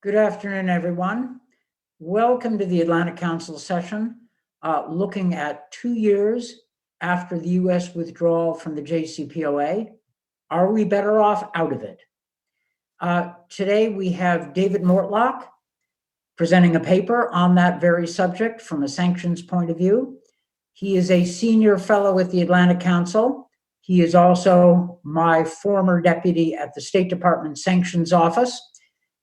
Good afternoon, everyone. Welcome to the Atlantic Council session, looking at 2 years after the U.S. withdrawal from the JCPOA. Are we better off out of it? Today, we have David Mortlock presenting a paper on that very subject from a sanctions point of view. He is a senior fellow at the Atlantic Council. He is also my former deputy at the State Department Sanctions Office,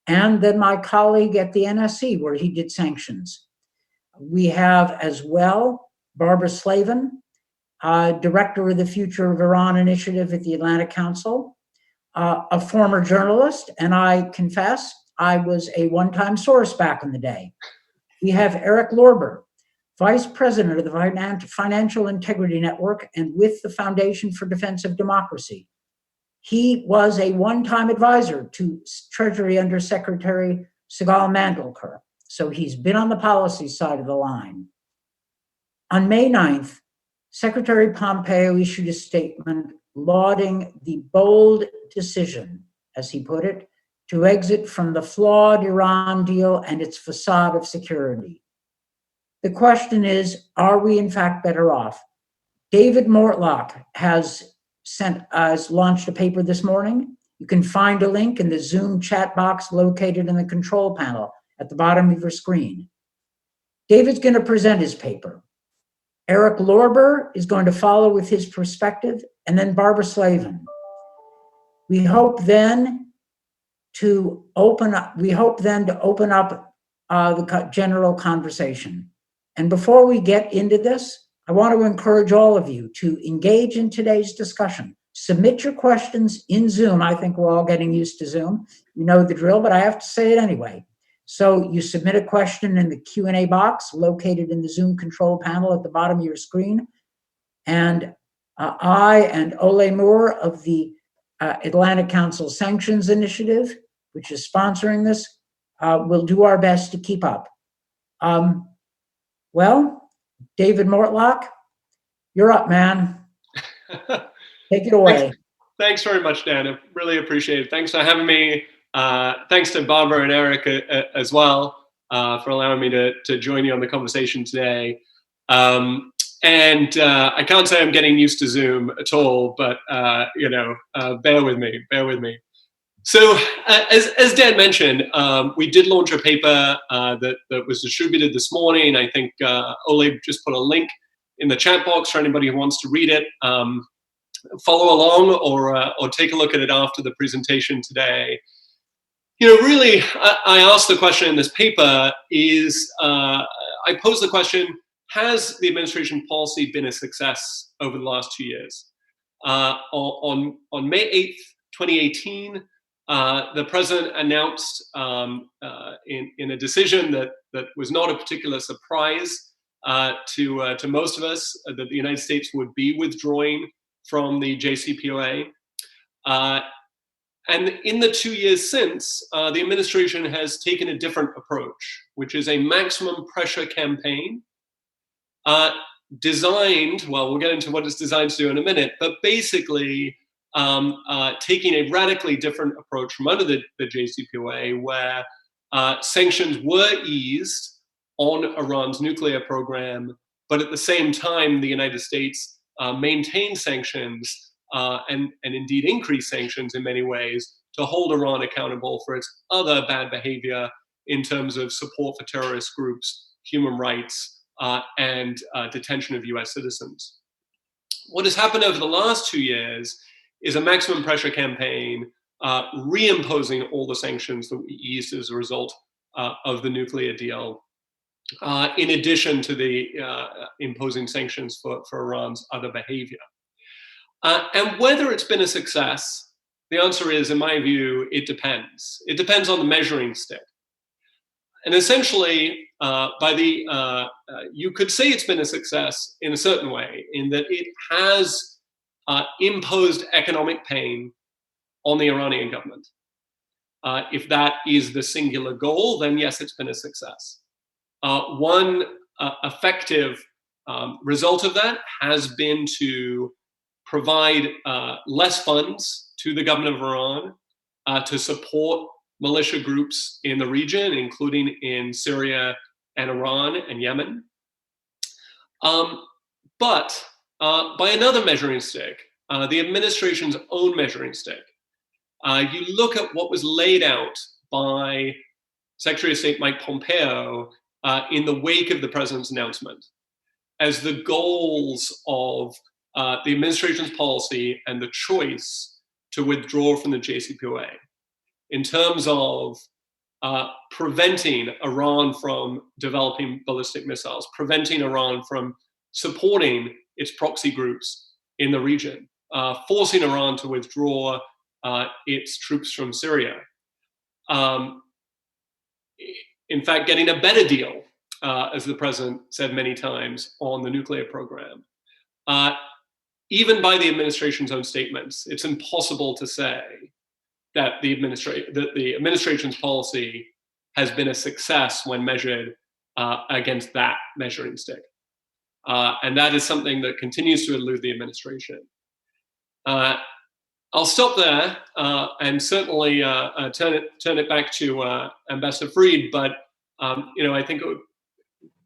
and then my colleague at the NSC, where he did sanctions. We have as well Barbara Slavin, director of the Future of Iran Initiative at the Atlantic Council, a former journalist, and I confess, I was a one-time source back in the day. We have Eric Lorber, vice president of the Financial Integrity Network and with the Foundation for Defense of Democracy. He was a one-time advisor to Treasury Undersecretary Sigal Mandelker, so he's been on the policy side of the line. On May 9th, Secretary Pompeo issued a statement lauding the bold decision, as he put it, to exit from the flawed Iran deal and its facade of security. The question is, are we in fact better off? David Mortlock has launched a paper this morning. You can find a link in the Zoom chat box located in the control panel at the bottom of your screen. David's going to present his paper. Eric Lorber is going to follow with his perspective, and then Barbara Slavin. We hope then to open up the general conversation. And before we get into this, I want to encourage all of you to engage in today's discussion. Submit your questions in Zoom. I think we're all getting used to Zoom. You know the drill, but I have to say it anyway. So you submit a question in the Q&A box located in the Zoom control panel at the bottom of your screen. And I and Ole Moore of the Atlantic Council Sanctions Initiative, which is sponsoring this, will do our best to keep up. David Mortlock, you're up, man. Take it away. Thanks very much, Dan. I really appreciate it. Thanks for having me. Thanks to Barbara and Eric as well for allowing me to join you on the conversation today. I can't say I'm getting used to Zoom at all, but bear with me. So, as Dan mentioned, we did launch a paper that was distributed this morning. I think Ole just put a link in the chat box for anybody who wants to read it. Follow along or take a look at it after the presentation today. Really, I asked the question in this paper I posed the question, has the administration policy been a success over the last 2 years? On May 8th, 2018, the president announced in a decision that was not a particular surprise to most of us that the United States would be withdrawing from the JCPOA. And in the 2 years since, the administration has taken a different approach, which is a maximum pressure campaign designed, well, we'll get into what it's designed to do in a minute, but basically taking a radically different approach from under the JCPOA, where sanctions were eased on Iran's nuclear program, but at the same time, the United States maintained sanctions and indeed increased sanctions in many ways to hold Iran accountable for its other bad behavior in terms of support for terrorist groups, human rights, and detention of US citizens. What has happened over the last 2 years is a maximum pressure campaign reimposing all the sanctions that we eased as a result of the nuclear deal, in addition to the imposing sanctions for Iran's other behavior. And whether it's been a success, the answer is, in my view, it depends. It depends on the measuring stick. And essentially, you could say it's been a success in a certain way, in that it has imposed economic pain on the Iranian government. If that is the singular goal, then yes, it's been a success. One effective result of that has been to provide less funds to the government of Iran to support militia groups in the region, including in Syria and Iran and Yemen. But by another measuring stick, the administration's own measuring stick, you look at what was laid out by Secretary of State Mike Pompeo in the wake of the president's announcement as the goals of the administration's policy and the choice to withdraw from the JCPOA in terms of preventing Iran from developing ballistic missiles, preventing Iran from supporting its proxy groups in the region, forcing Iran to withdraw its troops from Syria. In fact, getting a better deal, as the president said many times, on the nuclear program. Even by the administration's own statements, it's impossible to say that the administration's policy has been a success when measured against that measuring stick. And that is something that continues to elude the administration. I'll stop there and certainly turn it back to Ambassador Freed. But I think I would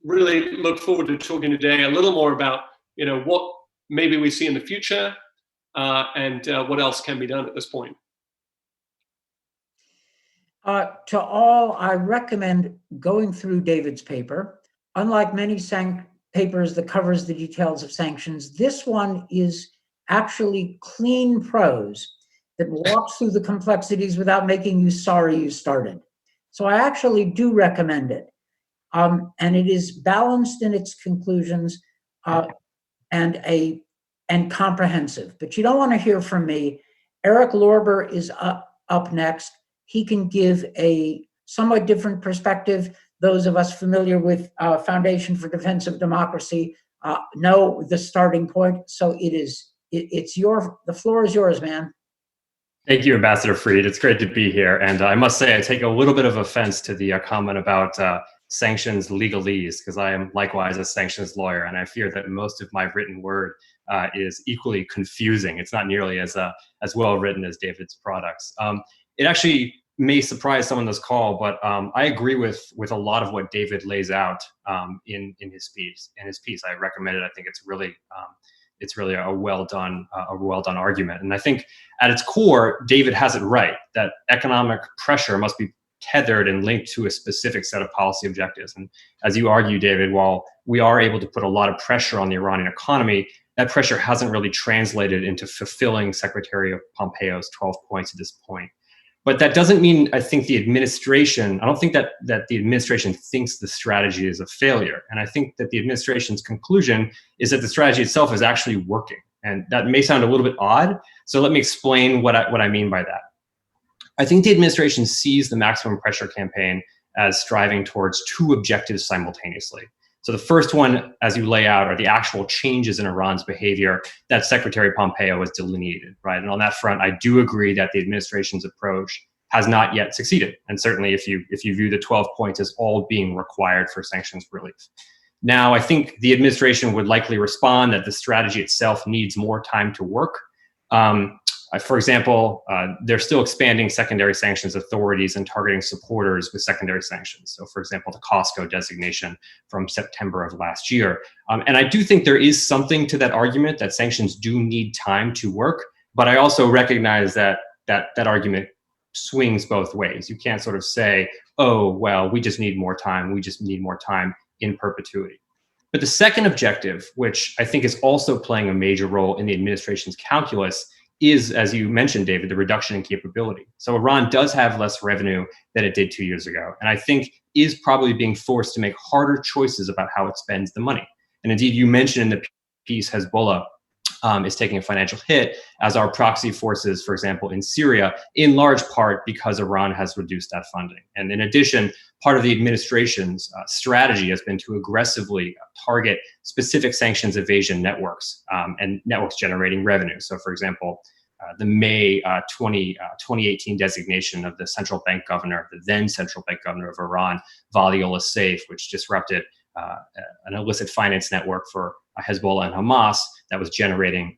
really look forward to talking today a little more about what maybe we see in the future and what else can be done at this point. To all, I recommend going through David's paper. Unlike many papers that covers the details of sanctions, this one is actually clean prose that walks through the complexities without making you sorry you started. So I actually do recommend it. And it is balanced in its conclusions and comprehensive. But you don't want to hear from me. Eric Lorber is up next. He can give a somewhat different perspective. Those of us familiar with Foundation for Defense of Democracy know the starting point. So the floor is yours, man. Thank you, Ambassador Freed. It's great to be here. And I must say, I take a little bit of offense to the comment about sanctions legalese, because I am likewise a sanctions lawyer, and I fear that most of my written word is equally confusing. It's not nearly as well written as David's products. It actually may surprise someone on this call, but I agree with a lot of what David lays out in his piece. I recommend it. I think it's really a well done argument. And I think at its core, David has it right that economic pressure must be tethered and linked to a specific set of policy objectives. And as you argue, David, while we are able to put a lot of pressure on the Iranian economy, that pressure hasn't really translated into fulfilling Secretary of Pompeo's 12 points at this point. But that doesn't mean, I don't think that the administration thinks the strategy is a failure. And I think that the administration's conclusion is that the strategy itself is actually working. And that may sound a little bit odd. So let me explain what I mean by that. I think the administration sees the maximum pressure campaign as striving towards two objectives simultaneously. So the first one, as you lay out, are the actual changes in Iran's behavior that Secretary Pompeo has delineated, right? And on that front, I do agree that the administration's approach has not yet succeeded. And certainly if you view the 12 points as all being required for sanctions relief. Now, I think the administration would likely respond that the strategy itself needs more time to work. For example, they're still expanding secondary sanctions authorities and targeting supporters with secondary sanctions. So, for example, the Costco designation from September of last year. And I do think there is something to that argument that sanctions do need time to work. But I also recognize that argument swings both ways. You can't sort of say, oh, well, we just need more time. We just need more time in perpetuity. But the second objective, which I think is also playing a major role in the administration's calculus, is, as you mentioned, David, the reduction in capability. So Iran does have less revenue than it did 2 years ago, and I think is probably being forced to make harder choices about how it spends the money. And indeed, you mentioned in the piece, Hezbollah is taking a financial hit, as are proxy forces, for example, in Syria, in large part because Iran has reduced that funding. And in addition, part of the administration's strategy has been to aggressively target specific sanctions evasion networks and networks generating revenue. So, for example, the May 2018 designation of the central bank governor, the then central bank governor of Iran, Valiola Saif, which disrupted an illicit finance network for Hezbollah and Hamas that was generating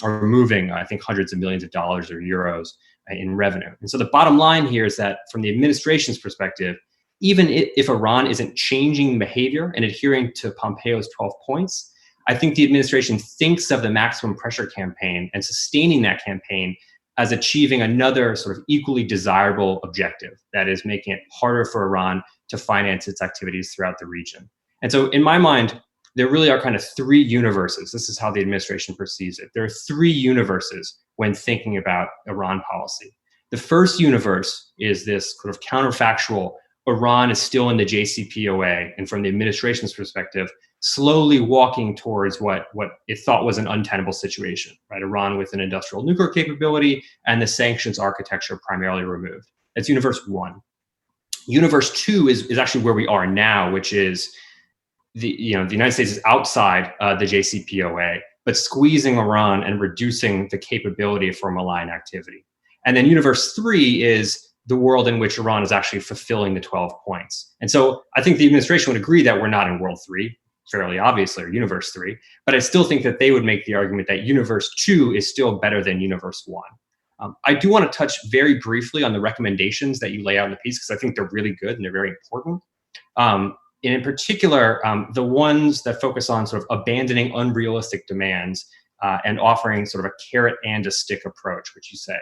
or moving, I think, hundreds of millions of dollars or euros in revenue. And so the bottom line here is that from the administration's perspective, even if Iran isn't changing behavior and adhering to Pompeo's 12 points, I think the administration thinks of the maximum pressure campaign and sustaining that campaign as achieving another sort of equally desirable objective, that is making it harder for Iran to finance its activities throughout the region. And so in my mind, there really are kind of three universes. This is how the administration perceives it. There are three universes when thinking about Iran policy. The first universe is this sort of counterfactual: Iran is still in the JCPOA, and from the administration's perspective, slowly walking towards what it thought was an untenable situation, right? Iran with an industrial nuclear capability and the sanctions architecture primarily removed. That's universe one. Universe two is actually where we are now, which is the United States is outside the JCPOA, but squeezing Iran and reducing the capability for malign activity. And then universe three is the world in which Iran is actually fulfilling the 12 points. And so I think the administration would agree that we're not in world three, fairly obviously, or universe three, but I still think that they would make the argument that universe two is still better than universe one. I do want to touch very briefly on the recommendations that you lay out in the piece, because I think they're really good and they're very important. And in particular, the ones that focus on sort of abandoning unrealistic demands and offering sort of a carrot and a stick approach, which you say.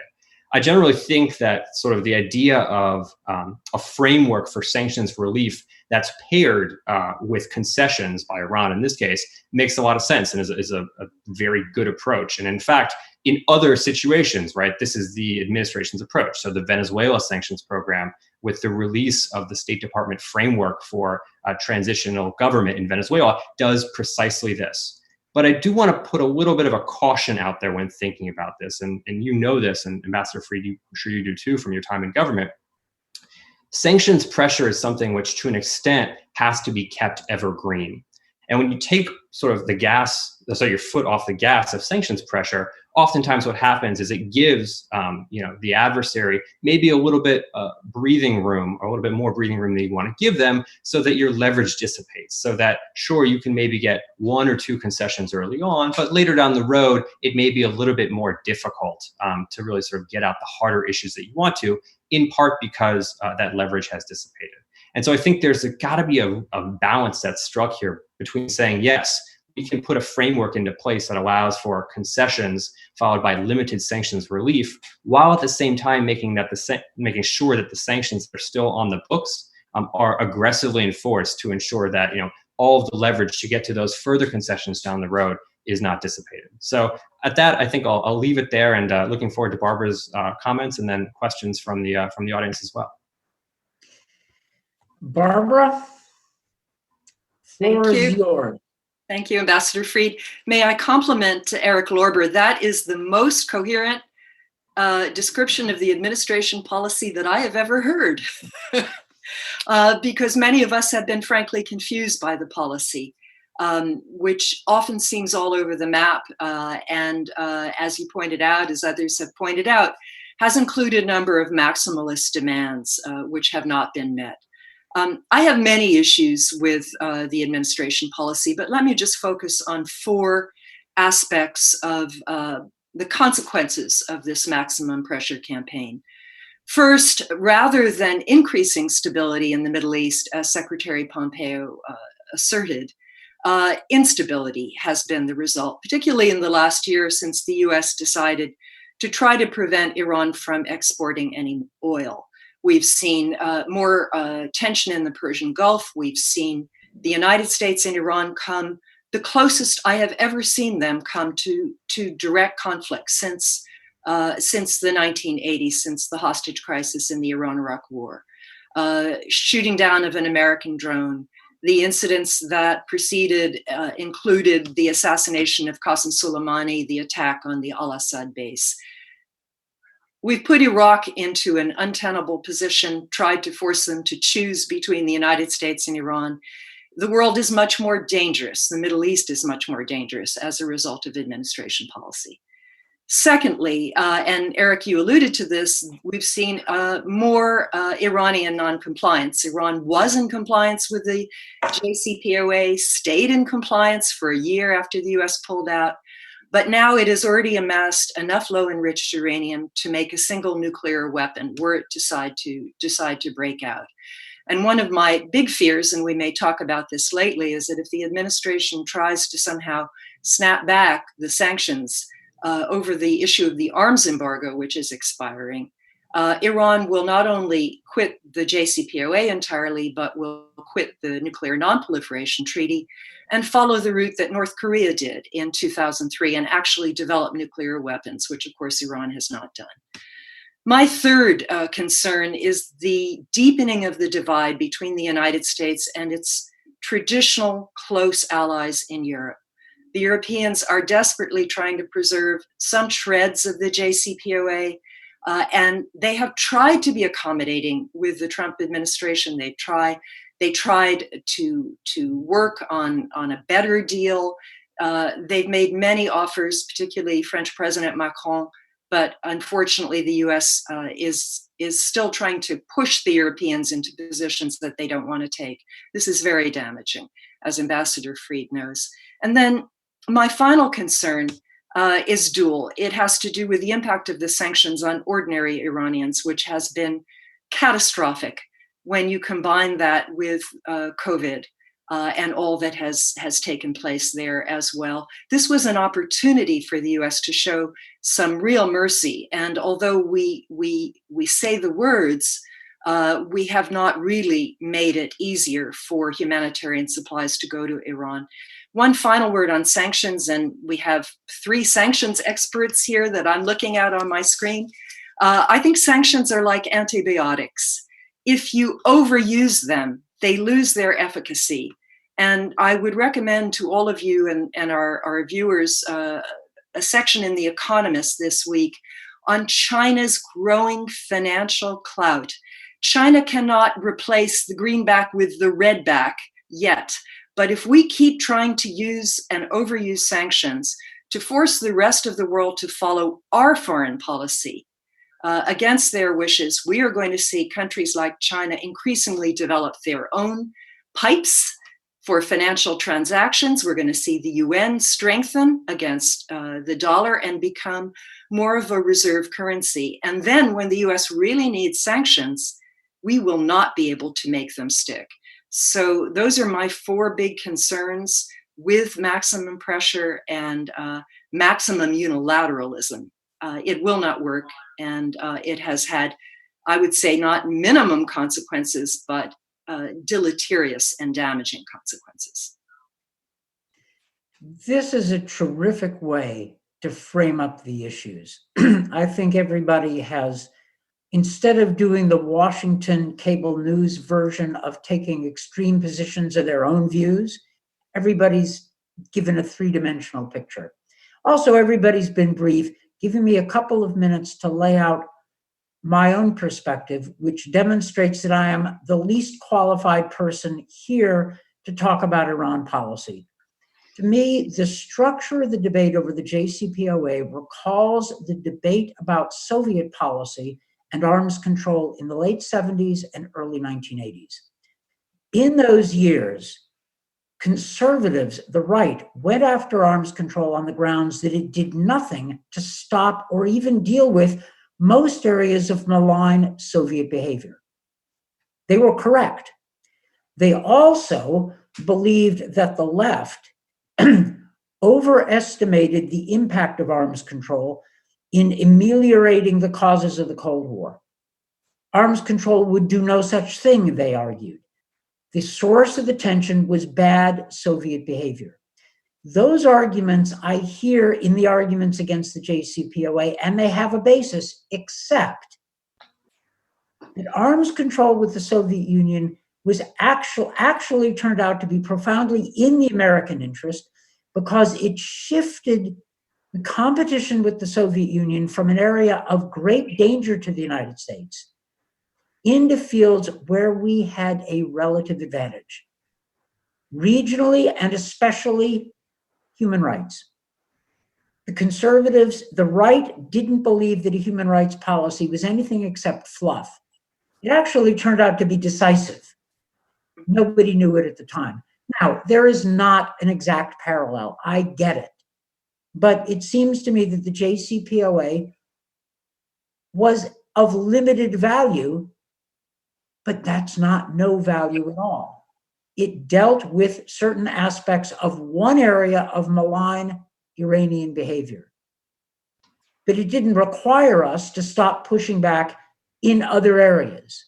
I generally think that sort of the idea of a framework for sanctions relief that's paired with concessions by Iran in this case makes a lot of sense and is a very good approach. And in fact, in other situations, right, this is the administration's approach. So the Venezuela sanctions program, with the release of the State Department framework for a transitional government in Venezuela, does precisely this. But I do want to put a little bit of a caution out there when thinking about this, and you know this, and Ambassador Fried, I'm sure you do too from your time in government. Sanctions pressure is something which, to an extent, has to be kept evergreen. And when you take sort of the gas, so your foot off the gas of sanctions pressure, oftentimes what happens is it gives the adversary maybe a little bit breathing room, or a little bit more breathing room than you want to give them, so that your leverage dissipates. So that, sure, you can maybe get one or two concessions early on, but later down the road, it may be a little bit more difficult to really sort of get out the harder issues that you want to, in part because that leverage has dissipated. And so I think there's got to be a balance that's struck here between saying, yes, we can put a framework into place that allows for concessions followed by limited sanctions relief, while at the same time making sure that the sanctions that are still on the books are aggressively enforced to ensure that all of the leverage to get to those further concessions down the road is not dissipated. So at that, I think I'll leave it there, and looking forward to Barbara's comments and then questions from the audience as well. Barbara, floor is yours. Thank you, Ambassador Fried. May I compliment Eric Lorber? That is the most coherent description of the administration policy that I have ever heard, because many of us have been frankly confused by the policy, which often seems all over the map. And as you pointed out, as others have pointed out, has included a number of maximalist demands which have not been met. I have many issues with the administration policy, but let me just focus on four aspects of the consequences of this maximum pressure campaign. First, rather than increasing stability in the Middle East, as Secretary Pompeo asserted, instability has been the result, particularly in the last year since the US decided to try to prevent Iran from exporting any oil. We've seen more tension in the Persian Gulf. We've seen the United States and Iran come the closest I have ever seen them come to direct conflict since the 1980s, since the hostage crisis in the Iran-Iraq War. Shooting down of an American drone. The incidents that preceded included the assassination of Qasem Soleimani, the attack on the Al-Assad base. We've put Iraq into an untenable position, tried to force them to choose between the United States and Iran. The world is much more dangerous. The Middle East is much more dangerous as a result of administration policy. Secondly, and Eric, you alluded to this, we've seen more Iranian non-compliance. Iran was in compliance with the JCPOA, stayed in compliance for a year after the US pulled out. But now it has already amassed enough low-enriched uranium to make a single nuclear weapon were it decide to break out. And one of my big fears, and we may talk about this lately, is that if the administration tries to somehow snap back the sanctions over the issue of the arms embargo, which is expiring, Iran will not only quit the JCPOA entirely, but will quit the Nuclear Non-Proliferation Treaty and follow the route that North Korea did in 2003 and actually develop nuclear weapons, which of course Iran has not done. My third concern is the deepening of the divide between the United States and its traditional close allies in Europe. The Europeans are desperately trying to preserve some shreds of the JCPOA, and they have tried to be accommodating with the Trump administration. They tried to work on a better deal. They've made many offers, particularly French President Macron, but unfortunately the US is still trying to push the Europeans into positions that they don't want to take. This is very damaging, as Ambassador Fried knows. And then my final concern is dual. It has to do with the impact of the sanctions on ordinary Iranians, which has been catastrophic when you combine that with COVID and all that has taken place there as well. This was an opportunity for the US to show some real mercy. And although we say the words, we have not really made it easier for humanitarian supplies to go to Iran. One final word on sanctions, and we have 3 sanctions experts here that I'm looking at on my screen. I think sanctions are like antibiotics. If you overuse them, they lose their efficacy. And I would recommend to all of you and our viewers a section in The Economist this week on China's growing financial clout. China cannot replace the greenback with the redback yet. But if we keep trying to use and overuse sanctions to force the rest of the world to follow our foreign policy against their wishes, we are going to see countries like China increasingly develop their own pipes for financial transactions. We're going to see the UN strengthen against the dollar and become more of a reserve currency. And then when the US really needs sanctions, we will not be able to make them stick. So those are my 4 big concerns with maximum pressure and maximum unilateralism. It will not work, and it has had, I would say, not minimum consequences, but deleterious and damaging consequences. This is a terrific way to frame up the issues. I think everybody has, instead of doing the Washington cable news version of taking extreme positions of their own views, everybody's given a 3-dimensional picture. Also, everybody's been brief, giving me a couple of minutes to lay out my own perspective, which demonstrates that I am the least qualified person here to talk about Iran policy. To me, the structure of the debate over the JCPOA recalls the debate about Soviet policy and arms control in the late 70s and early 1980s. In those years, conservatives, the right, went after arms control on the grounds that it did nothing to stop or even deal with most areas of malign Soviet behavior. They were correct. They also believed that the left overestimated the impact of arms control in ameliorating the causes of the Cold War. Arms control would do no such thing, they argued. The source of the tension was bad Soviet behavior. Those arguments I hear in the arguments against the JCPOA, and they have a basis, except that arms control with the Soviet Union was actually turned out to be profoundly in the American interest because it shifted the competition with the Soviet Union from an area of great danger to the United States into fields where we had a relative advantage, regionally and especially human rights. The conservatives, the right, didn't believe that a human rights policy was anything except fluff. It actually turned out to be decisive. Nobody knew it at the time. Now, there is not an exact parallel. I get it. But it seems to me that the JCPOA was of limited value, but that's not no value at all. It dealt with certain aspects of one area of malign Iranian behavior. But it didn't require us to stop pushing back in other areas.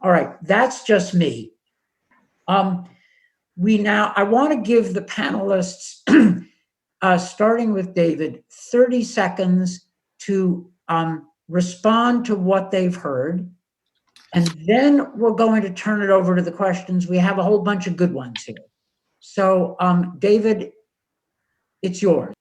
All right, that's just me. I want to give the panelists, starting with David, 30 seconds to respond to what they've heard. And then we're going to turn it over to the questions. We have a whole bunch of good ones here. So, David, it's yours.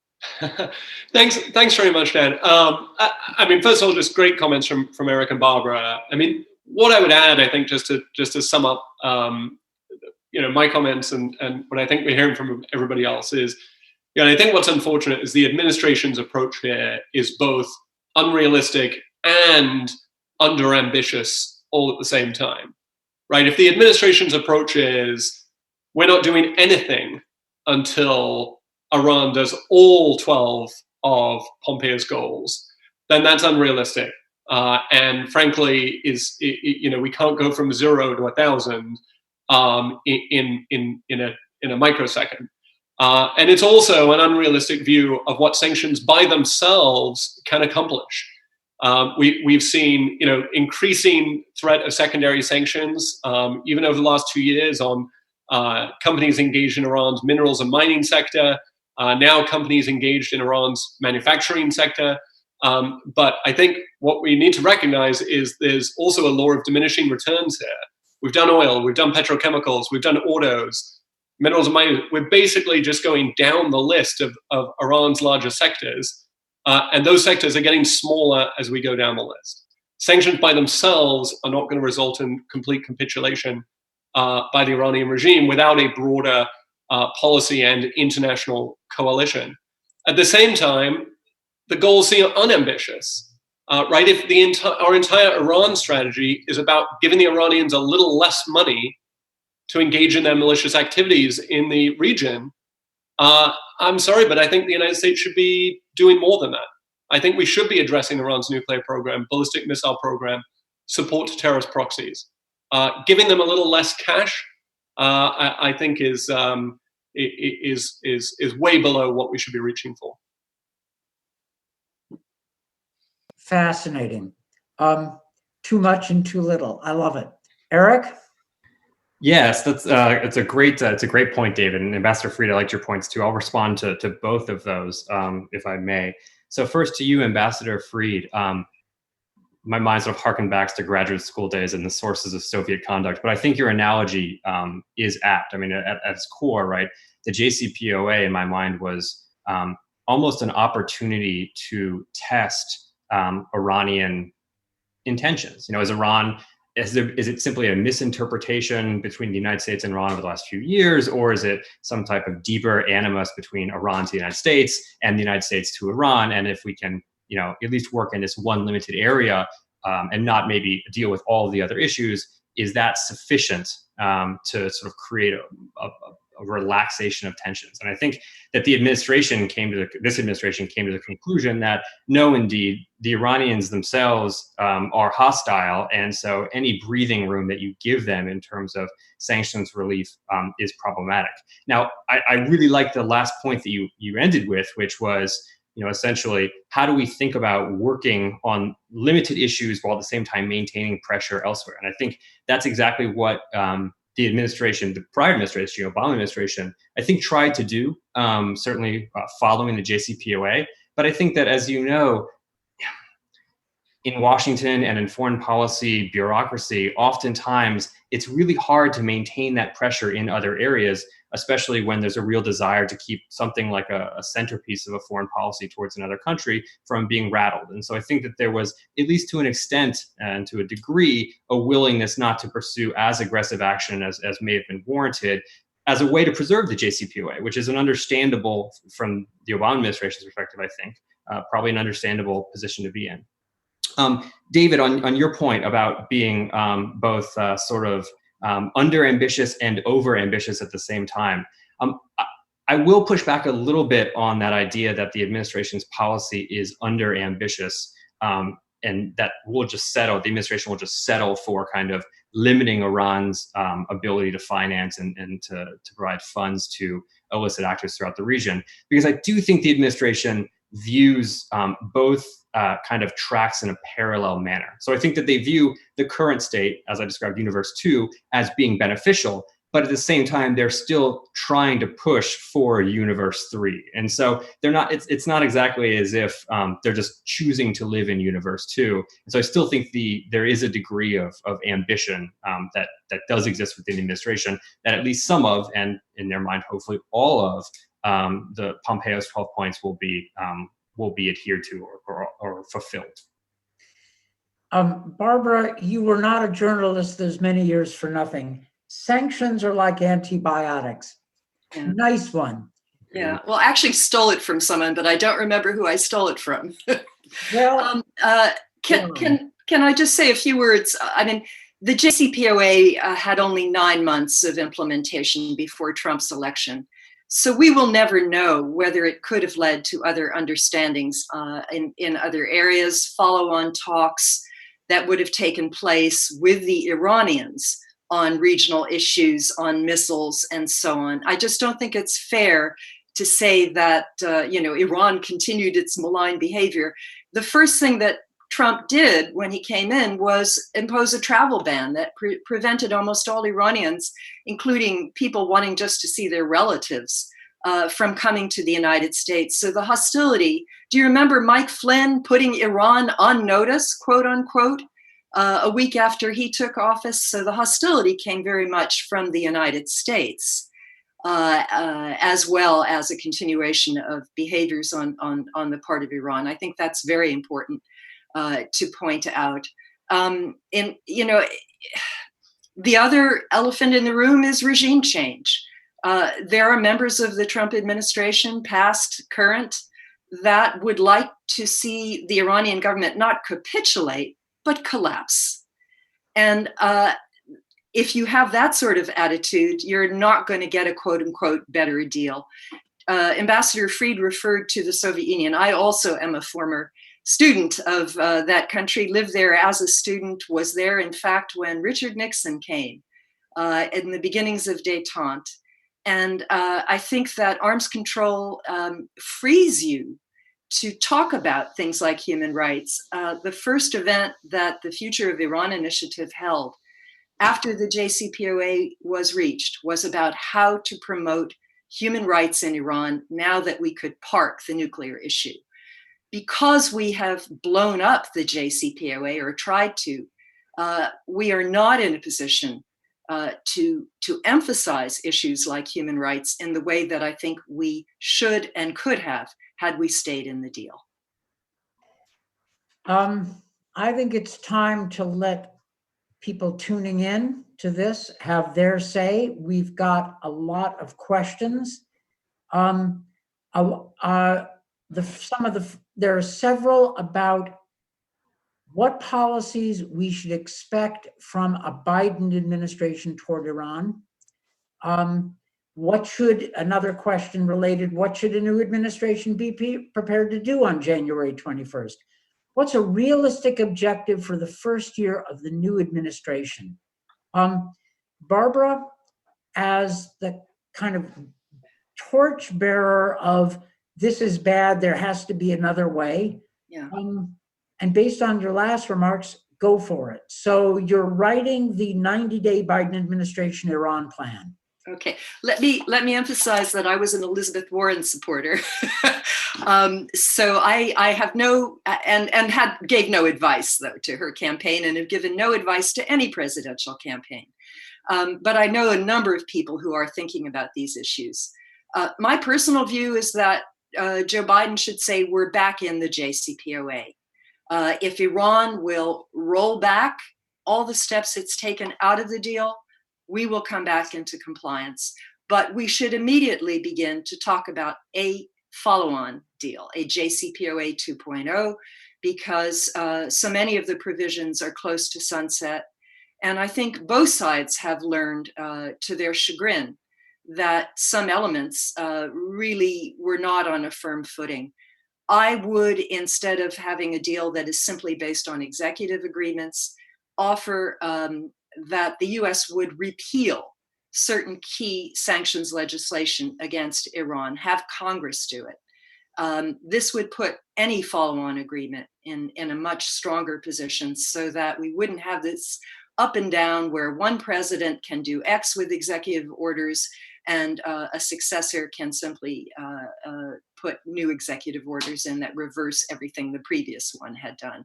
Thanks very much, Dan. I mean, first of all, just great comments from Eric and Barbara. I mean, what I would add, I think, just to sum up, my comments and what I think we're hearing from everybody else is, I think what's unfortunate is the administration's approach here is both unrealistic and under-ambitious all at the same time, right? If the administration's approach is, we're not doing anything until Iran does all 12 of Pompeo's goals, then that's unrealistic. And frankly, we can't go from 0 to 1,000 in a microsecond. And it's also an unrealistic view of what sanctions by themselves can accomplish. We've seen, increasing threat of secondary sanctions, even over the last 2 years on companies engaged in Iran's minerals and mining sector, now companies engaged in Iran's manufacturing sector. But I think what we need to recognize is there's also a law of diminishing returns here. We've done oil, we've done petrochemicals, we've done autos, minerals and mining. We're basically just going down the list of Iran's larger sectors. And those sectors are getting smaller as we go down the list. Sanctions by themselves are not going to result in complete capitulation by the Iranian regime without a broader policy and international coalition. At the same time, the goals seem unambitious, right? If our entire Iran strategy is about giving the Iranians a little less money to engage in their malicious activities in the region, I'm sorry, but I think the United States should be doing more than that. I think we should be addressing Iran's nuclear program, ballistic missile program, support to terrorist proxies. Giving them a little less cash, I think is way below what we should be reaching for. Fascinating. Too much and too little. I love it. Eric? Yes, it's a great point, David. And Ambassador Fried, I liked your points too. I'll respond to both of those, if I may. So first to you, Ambassador Fried. My mind sort of harkened back to graduate school days and the sources of Soviet conduct, but I think your analogy is apt. I mean, at its core, right, the JCPOA in my mind was almost an opportunity to test Iranian intentions. Is it simply a misinterpretation between the United States and Iran over the last few years, or is it some type of deeper animus between Iran to the United States and the United States to Iran? And if we can, at least work in this one limited area and not maybe deal with all of the other issues, is that sufficient to sort of create a relaxation of tensions? And I think that this administration came to the conclusion that no, indeed, the Iranians themselves are hostile, and so any breathing room that you give them in terms of sanctions relief is problematic. Now, I really like the last point that you ended with, which was, essentially, how do we think about working on limited issues while at the same time maintaining pressure elsewhere? And I think that's exactly what the prior administration, Obama administration, I think tried to do, certainly following the JCPOA. But I think that, as you know, in Washington and in foreign policy bureaucracy, oftentimes it's really hard to maintain that pressure in other areas, especially when there's a real desire to keep something like a centerpiece of a foreign policy towards another country from being rattled. And so I think that there was, at least to an extent and to a degree, a willingness not to pursue as aggressive action as may have been warranted as a way to preserve the JCPOA, which is an understandable, from the Obama administration's perspective, I think, probably an understandable position to be in. David, on your point about being both under ambitious and over ambitious at the same time, I will push back a little bit on that idea that the administration's policy is under ambitious, and that the administration will just settle for kind of limiting Iran's ability to finance and to provide funds to illicit actors throughout the region. Because I do think the administration views both kind of tracks in a parallel manner. So I think that they view the current state, as I described, Universe 2, as being beneficial, but at the same time, they're still trying to push for Universe 3. And so they're not, it's not exactly as if they're just choosing to live in Universe 2. And so I still think there is a degree of ambition that does exist within the administration, that at least some of, and in their mind, hopefully all of, the Pompeo's 12 points will be adhered to or fulfilled. Barbara, you were not a journalist those many years for nothing. Sanctions are like antibiotics. Yeah. Nice one. Yeah, well, I actually stole it from someone, but I don't remember who I stole it from. Well, can I just say a few words? I mean, the JCPOA had only 9 months of implementation before Trump's election. So we will never know whether it could have led to other understandings in other areas, follow-on talks that would have taken place with the Iranians on regional issues, on missiles, and so on. I just don't think it's fair to say that Iran continued its malign behavior. The first thing that Trump did when he came in was impose a travel ban that prevented almost all Iranians, including people wanting just to see their relatives, from coming to the United States. So the hostility, do you remember Mike Flynn putting Iran on notice, quote unquote, a week after he took office? So the hostility came very much from the United States, as well as a continuation of behaviors on the part of Iran. I think that's very important to point out. The other elephant in the room is regime change. There are members of the Trump administration, past, current, that would like to see the Iranian government not capitulate, but collapse. And if you have that sort of attitude, you're not going to get a quote unquote better deal. Ambassador Fried referred to the Soviet Union. I also am a former student of that country, lived there as a student, was there, in fact, when Richard Nixon came in the beginnings of détente. And I think that arms control frees you to talk about things like human rights. The first event that the Future of Iran Initiative held after the JCPOA was reached was about how to promote human rights in Iran now that we could park the nuclear issue. Because we have blown up the JCPOA or tried to, we are not in a position to emphasize issues like human rights in the way that I think we should and could have had we stayed in the deal. I think it's time to let people tuning in to this have their say. We've got a lot of questions. There are several about what policies we should expect from a Biden administration toward Iran. Another question related, what should a new administration be prepared to do on January 21st? What's a realistic objective for the first year of the new administration? Barbara, as the kind of torchbearer of this is bad, there has to be another way. Yeah. And based on your last remarks, go for it. So you're writing the 90-day Biden administration Iran plan. Okay, let me emphasize that I was an Elizabeth Warren supporter. So I have gave no advice though to her campaign, and have given no advice to any presidential campaign. But I know a number of people who are thinking about these issues. My personal view is that Joe Biden should say we're back in the JCPOA. If Iran will roll back all the steps it's taken out of the deal, we will come back into compliance. But we should immediately begin to talk about a follow-on deal, a JCPOA 2.0, because so many of the provisions are close to sunset. And I think both sides have learned to their chagrin that some elements really were not on a firm footing. I would, instead of having a deal that is simply based on executive agreements, offer that the US would repeal certain key sanctions legislation against Iran, have Congress do it. This would put any follow-on agreement in a much stronger position so that we wouldn't have this up and down where one president can do X with executive orders and a successor can simply put new executive orders in that reverse everything the previous one had done.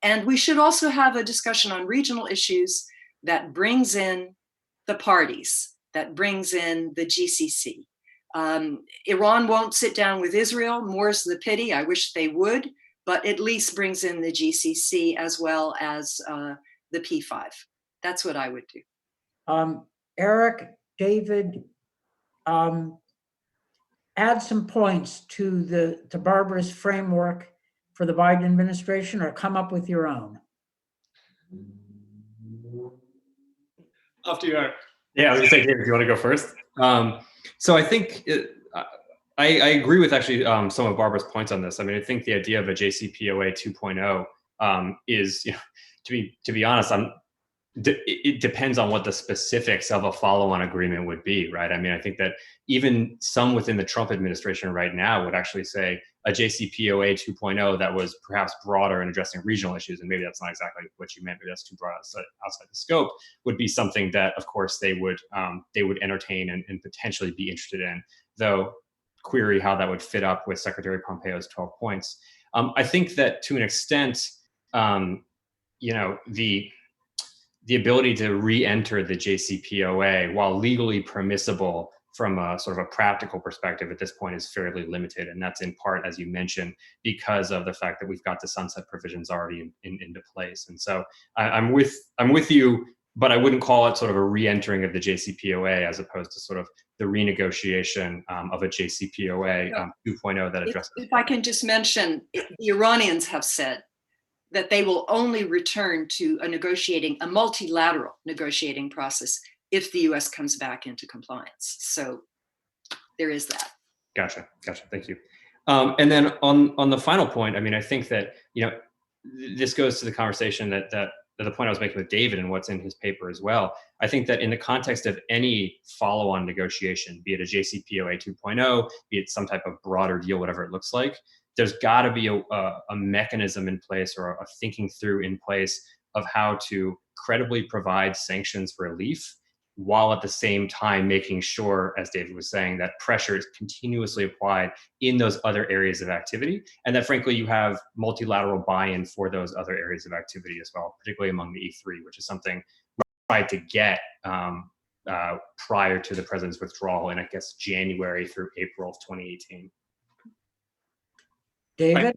And we should also have a discussion on regional issues that brings in the parties, that brings in the GCC. Iran won't sit down with Israel, more's the pity, I wish they would, but at least brings in the GCC as well as the P5. That's what I would do. Eric, David, add some points to Barbara's framework for the Biden administration, or come up with your own. After you, Eric. Yeah, I was gonna say, David, if you want to go first. So I think I agree with actually some of Barbara's points on this. I mean, I think the idea of a JCPOA 2.0 is, to be honest, it depends on what the specifics of a follow-on agreement would be, right? I mean, I think that even some within the Trump administration right now would actually say a JCPOA 2.0 that was perhaps broader in addressing regional issues, and maybe that's not exactly what you meant, maybe that's too broad outside the scope, would be something that, of course, they would entertain and potentially be interested in, though query how that would fit up with Secretary Pompeo's 12 points. I think that to an extent, the ability to re-enter the JCPOA, while legally permissible from a sort of a practical perspective at this point, is fairly limited. And that's in part, as you mentioned, because of the fact that we've got the sunset provisions already into place. And so I'm with you, but I wouldn't call it sort of a re-entering of the JCPOA as opposed to sort of the renegotiation of a JCPOA 2.0 that addresses. If I can just mention, the Iranians have said that they will only return to a multilateral negotiating process if the US comes back into compliance. So there is that. Gotcha. Thank you. And then on the final point, I mean, I think that, this goes to the conversation that the point I was making with David and what's in his paper as well. I think that in the context of any follow-on negotiation, be it a JCPOA 2.0, be it some type of broader deal, whatever it looks like, there's got to be a mechanism in place, or a thinking through in place of how to credibly provide sanctions relief, while at the same time making sure, as David was saying, that pressure is continuously applied in those other areas of activity, and that frankly you have multilateral buy-in for those other areas of activity as well, particularly among the E3, which is something we tried to get prior to the president's withdrawal in, I guess, January through April of 2018. David?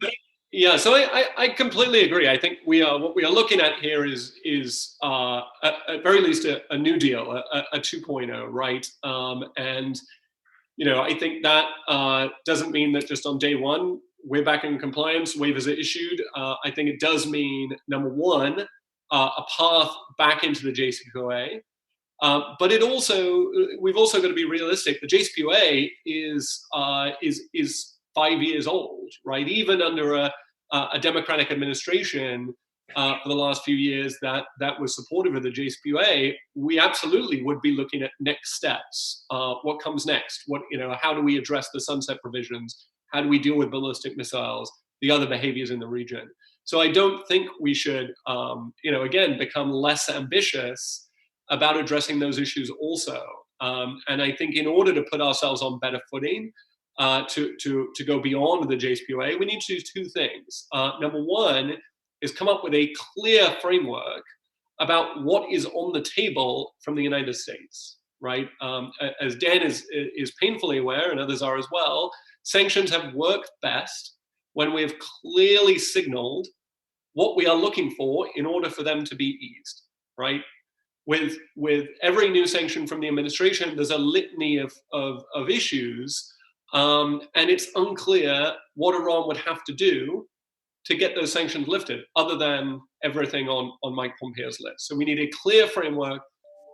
Yeah, so I completely agree. I think what we are looking at here is at very least a new deal, a 2.0, right? And I think that doesn't mean that just on day one we're back in compliance, waivers are issued. I think it does mean, number one, a path back into the JCPOA. But we've also got to be realistic. The JCPOA is 5 years old, right? Even under a Democratic administration for the last few years that was supportive of the JCPOA, we absolutely would be looking at next steps. What comes next? How do we address the sunset provisions? How do we deal with ballistic missiles? The other behaviors in the region. So I don't think we should, again, become less ambitious about addressing those issues also. And I think in order to put ourselves on better footing, to go beyond the JCPOA, we need to do two things. Number one is come up with a clear framework about what is on the table from the United States, right? As Dan is painfully aware, and others are as well, sanctions have worked best when we've clearly signaled what we are looking for in order for them to be eased, right? With every new sanction from the administration, there's a litany of issues. And it's unclear what Iran would have to do to get those sanctions lifted, other than everything on Mike Pompeo's list. So we need a clear framework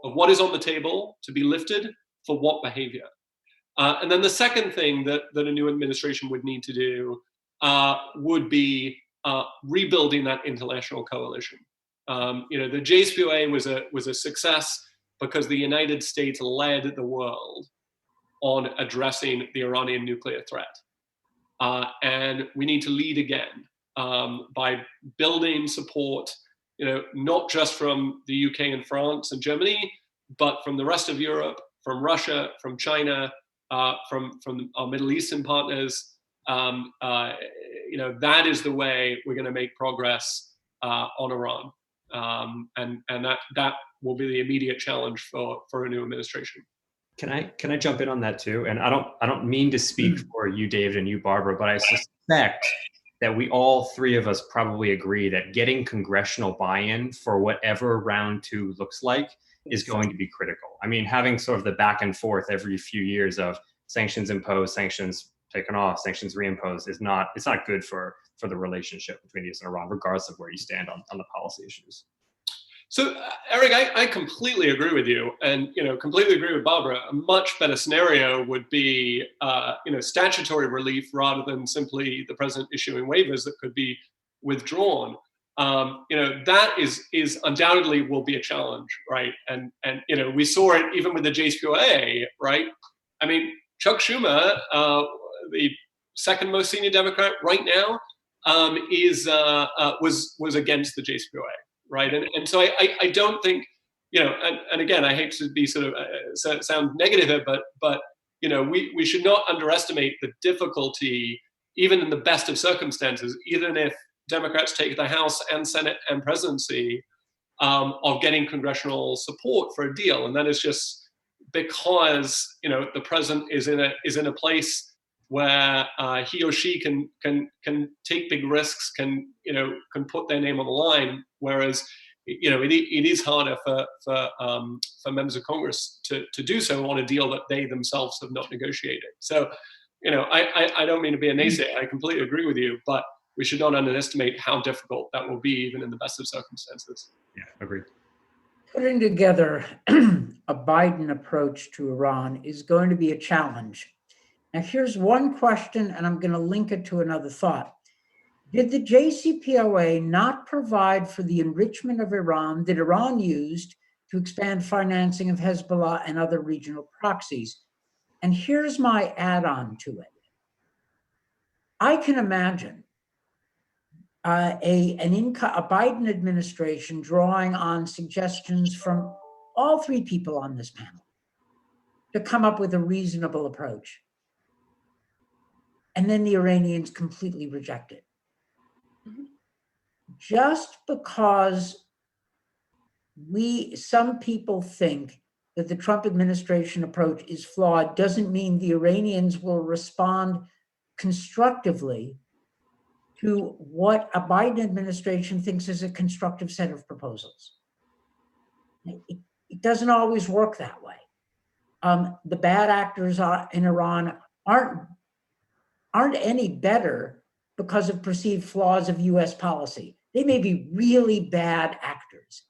of what is on the table to be lifted for what behavior? And then the second thing that a new administration would need to do would be rebuilding that international coalition. The JCPOA was a success because the United States led the world on addressing the Iranian nuclear threat. And we need to lead again by building support, not just from the UK and France and Germany, but from the rest of Europe, from Russia, from China, from our Middle Eastern partners. That is the way we're going to make progress on Iran. And that will be the immediate challenge for a new administration. Can I jump in on that too? And I don't mean to speak for you, David, and you, Barbara, but I suspect that we all three of us probably agree that getting congressional buy-in for whatever round 2 looks like is going to be critical. I mean, having sort of the back and forth every few years of sanctions imposed, sanctions taken off, sanctions reimposed it's not good for the relationship between the US and Iran, regardless of where you stand on the policy issues. So, Eric, I completely agree with you, and completely agree with Barbara. A much better scenario would be, statutory relief rather than simply the president issuing waivers that could be withdrawn. That is undoubtedly will be a challenge, right? And we saw it even with the JCPOA, right? I mean, Chuck Schumer, the second most senior Democrat right now, was against the JCPOA. Right, and so I don't think, and again, I hate to be sort of sound negative here, but we should not underestimate the difficulty, even in the best of circumstances, even if Democrats take the House and Senate and presidency, of getting congressional support for a deal, and that is just because the president is in a place where he or she can take big risks, can put their name on the line, whereas it is harder for members of Congress to do so on a deal that they themselves have not negotiated. So I don't mean to be a naysayer. I completely agree with you, but we should not underestimate how difficult that will be, even in the best of circumstances. Yeah, agreed. Putting together a Biden approach to Iran is going to be a challenge. Now, here's one question, and I'm going to link it to another thought. Did the JCPOA not provide for the enrichment of Iran that Iran used to expand financing of Hezbollah and other regional proxies? And here's my add-on to it. I can imagine a Biden administration drawing on suggestions from all three people on this panel to come up with a reasonable approach. And then the Iranians completely reject it. Just because some people think that the Trump administration approach is flawed doesn't mean the Iranians will respond constructively to what a Biden administration thinks is a constructive set of proposals. It doesn't always work that way. The bad actors in Iran aren't any better because of perceived flaws of US policy. They may be really bad actors.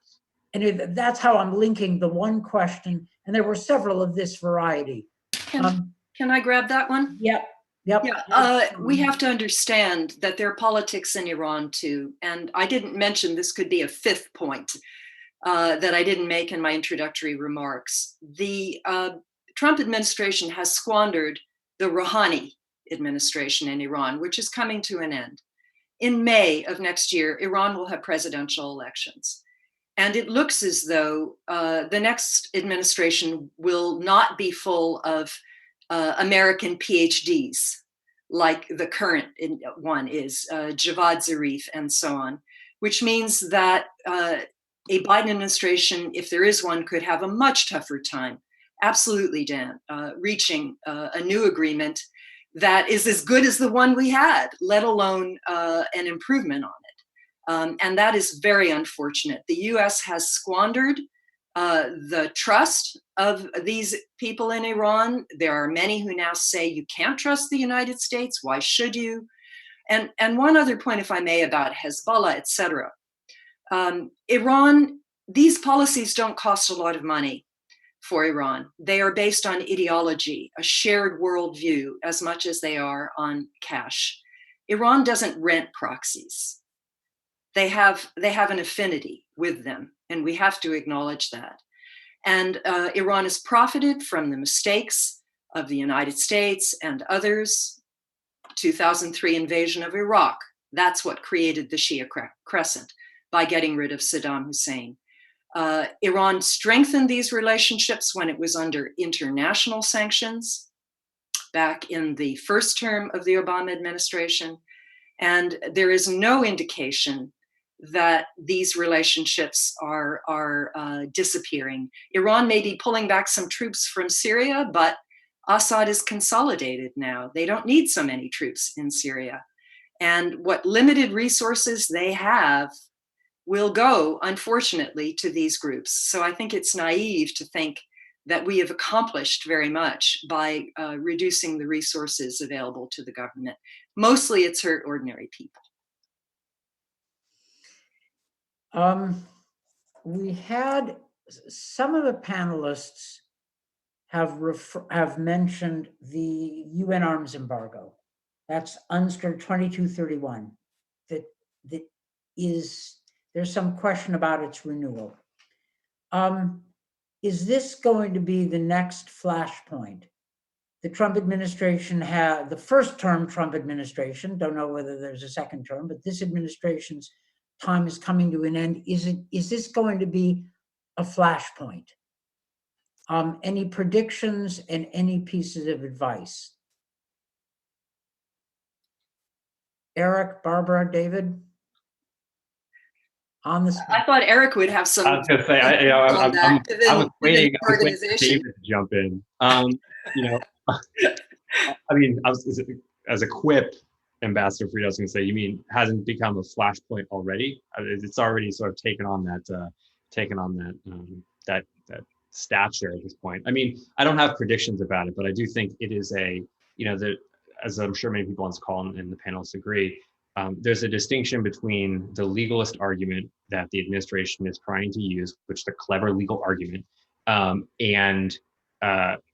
And that's how I'm linking the one question, and there were several of this variety. Can I grab that one? Yep. Yeah, we have to understand that there are politics in Iran too. And I didn't mention, this could be a fifth point that I didn't make in my introductory remarks. The Trump administration has squandered the Rouhani administration in Iran, which is coming to an end. In May of next year, Iran will have presidential elections. And it looks as though the next administration will not be full of American PhDs, like the current one is, Javad Zarif and so on, which means that a Biden administration, if there is one, could have a much tougher time, absolutely, Dan, reaching a new agreement that is as good as the one we had, let alone an improvement on it. And that is very unfortunate. The US has squandered the trust of these people in Iran. There are many who now say you can't trust the United States. Why should you? And one other point, if I may, about Hezbollah, et cetera. Iran, these policies don't cost a lot of money. for Iran. They are based on ideology, a shared worldview, as much as they are on cash. Iran doesn't rent proxies. They have an affinity with them, and we have to acknowledge that. And Iran has profited from the mistakes of the United States and others. 2003 invasion of Iraq, that's what created the Shia Crescent, by getting rid of Saddam Hussein. Iran strengthened these relationships when it was under international sanctions back in the first term of the Obama administration. And there is no indication that these relationships are disappearing. Iran may be pulling back some troops from Syria, but Assad is consolidated now. They don't need so many troops in Syria. And what limited resources they have will go, unfortunately, to these groups. So I think it's naive to think that we have accomplished very much by reducing the resources available to the government. Mostly it's hurt ordinary people. We had some of the panelists have mentioned the UN arms embargo. That's UNSTR 2231. That is, there's some question about its renewal. Is this going to be the next flashpoint? The Trump administration had, the first term Trump administration, don't know whether there's a second term, but this administration's time is coming to an end. Is this going to be a flashpoint? Any predictions and any pieces of advice? Eric, Barbara, David? On the spot. I thought Eric would have some. I was going to say, I was waiting for David to jump in. I mean, as a quip, Ambassador Fried, I was going to say, you mean hasn't become a flashpoint already? It's already sort of taken on that stature at this point. I mean, I don't have predictions about it, but I do think it is as I'm sure many people on this call and the panelists agree, there's a distinction between the legalist argument that the administration is trying to use, which is a clever legal argument, and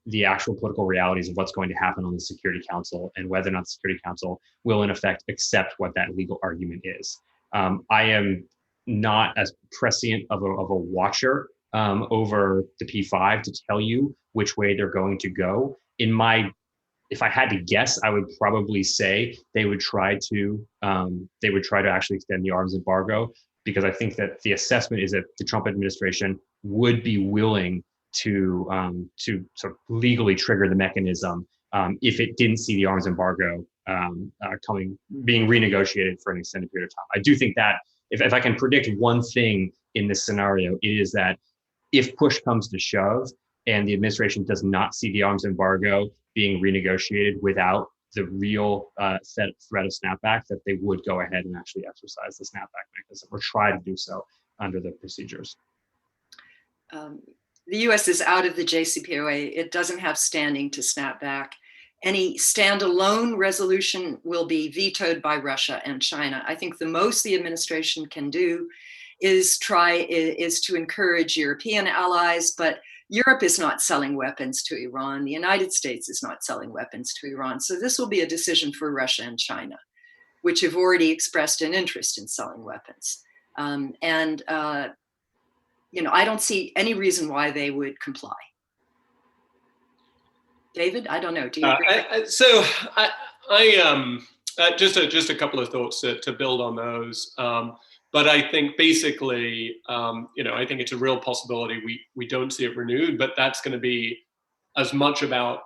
the actual political realities of what's going to happen on the Security Council and whether or not the Security Council will in effect accept what that legal argument is. I am not as prescient of a watcher over the P5 to tell you which way they're going to go. If I had to guess, I would probably say they would try to actually extend the arms embargo, because I think that the assessment is that the Trump administration would be willing to sort of legally trigger the mechanism if it didn't see the arms embargo being renegotiated for an extended period of time. I do think that if I can predict one thing in this scenario, it is that if push comes to shove and the administration does not see the arms embargo being renegotiated without the real threat of snapback, that they would go ahead and actually exercise the snapback mechanism or try to do so under the procedures. The U.S. is out of the JCPOA. It doesn't have standing to snap back. Any standalone resolution will be vetoed by Russia and China. I think the most the administration can do is to encourage European allies, but Europe is not selling weapons to Iran. The United States is not selling weapons to Iran. So this will be a decision for Russia and China, which have already expressed an interest in selling weapons. I don't see any reason why they would comply. David, I don't know. Do you agree? Just a couple of thoughts to build on those. But I think basically, I think it's a real possibility we don't see it renewed, but that's going to be as much about,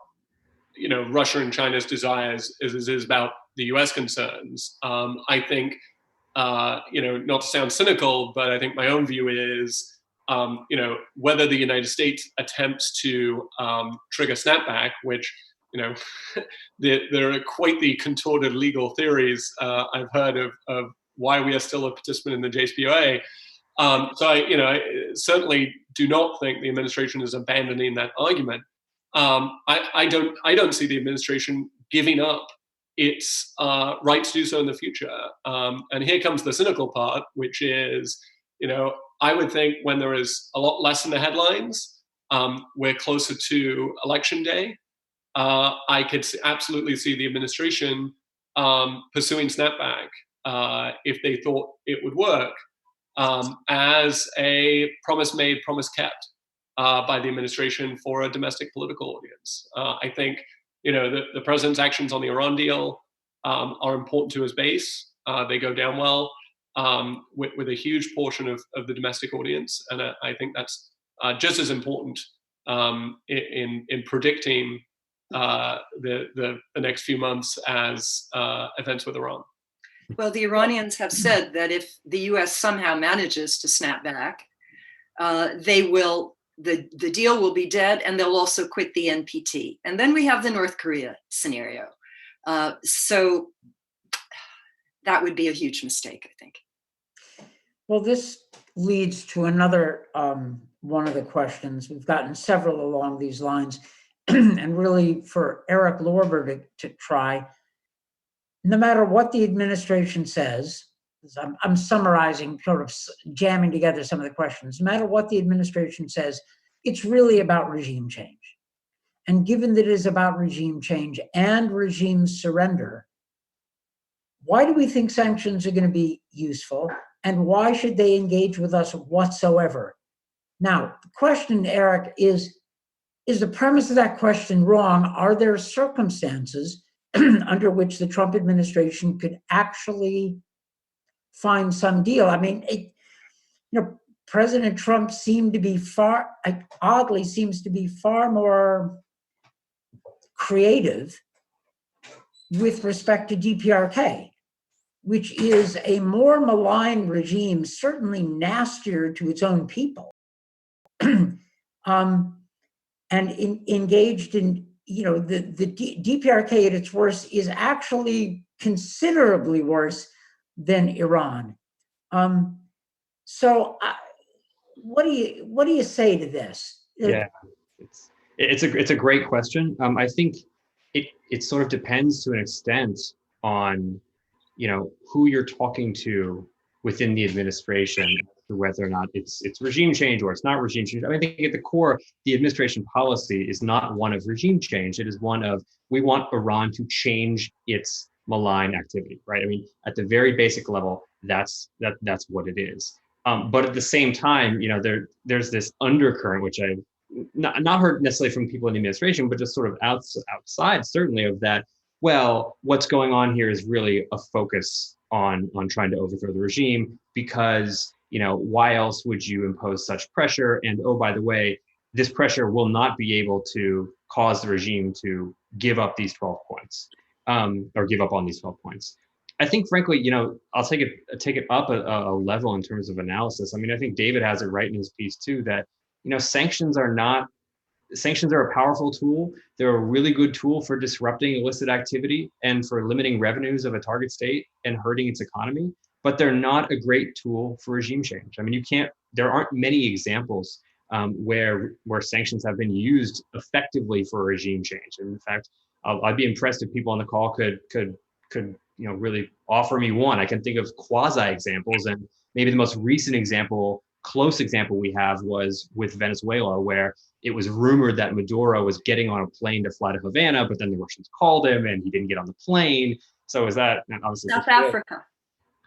Russia and China's desires as it is about the US concerns. I think, not to sound cynical, but I think my own view is, whether the United States attempts to trigger snapback, which, there are quite the contorted legal theories I've heard of why we are still a participant in the JCPOA. So I certainly do not think the administration is abandoning that argument. I don't see the administration giving up its right to do so in the future. And here comes the cynical part, which is, I would think when there is a lot less in the headlines, we're closer to election day, I could absolutely see the administration pursuing snapback if they thought it would work, as a promise made, promise kept by the administration for a domestic political audience. I think the president's actions on the Iran deal are important to his base. They go down well with a huge portion of the domestic audience, and I think that's just as important in predicting the next few months as events with Iran. Well, the Iranians have said that if the U.S. somehow manages to snap back, the deal will be dead, and they'll also quit the NPT. And then we have the North Korea scenario. So that would be a huge mistake, I think. Well, this leads to another one of the questions. We've gotten several along these lines, and really for Eric Lorber to try, no matter what the administration says, I'm summarizing, sort of jamming together some of the questions, no matter what the administration says, it's really about regime change. And given that it is about regime change and regime surrender, why do we think sanctions are going to be useful? And why should they engage with us whatsoever? Now, the question, Eric, is the premise of that question wrong? Are there circumstances under which the Trump administration could actually find some deal? I mean, President Trump oddly seems to be far more creative with respect to DPRK, which is a more malign regime, certainly nastier to its own people, and engaged in, the DPRK at its worst is actually considerably worse than Iran. So what do you say to this? Yeah, it's a great question. I think it sort of depends to an extent on who you're talking to within the administration, whether or not it's regime change or it's not regime change. I think at the core, the administration policy is not one of regime change. It is one of, we want Iran to change its malign activity, right? I mean, at the very basic level, that's what it is. But at the same time, there's this undercurrent, which I've not heard necessarily from people in the administration, but just sort of outside, certainly, of that. Well, what's going on here is really a focus on trying to overthrow the regime, because why else would you impose such pressure? And oh, by the way, this pressure will not be able to cause the regime to give up these 12 points, or give up on these 12 points. I think, frankly, I'll take it up a level in terms of analysis. I mean, I think David has it right in his piece too, that sanctions are a powerful tool. They're a really good tool for disrupting illicit activity and for limiting revenues of a target state and hurting its economy, but they're not a great tool for regime change. I mean, there aren't many examples where sanctions have been used effectively for regime change. And in fact, I'd be impressed if people on the call could really offer me one. I can think of quasi examples, and maybe the most recent close example we have was with Venezuela, where it was rumored that Maduro was getting on a plane to fly to Havana, but then the Russians called him and he didn't get on the plane. So is that obviously South Africa?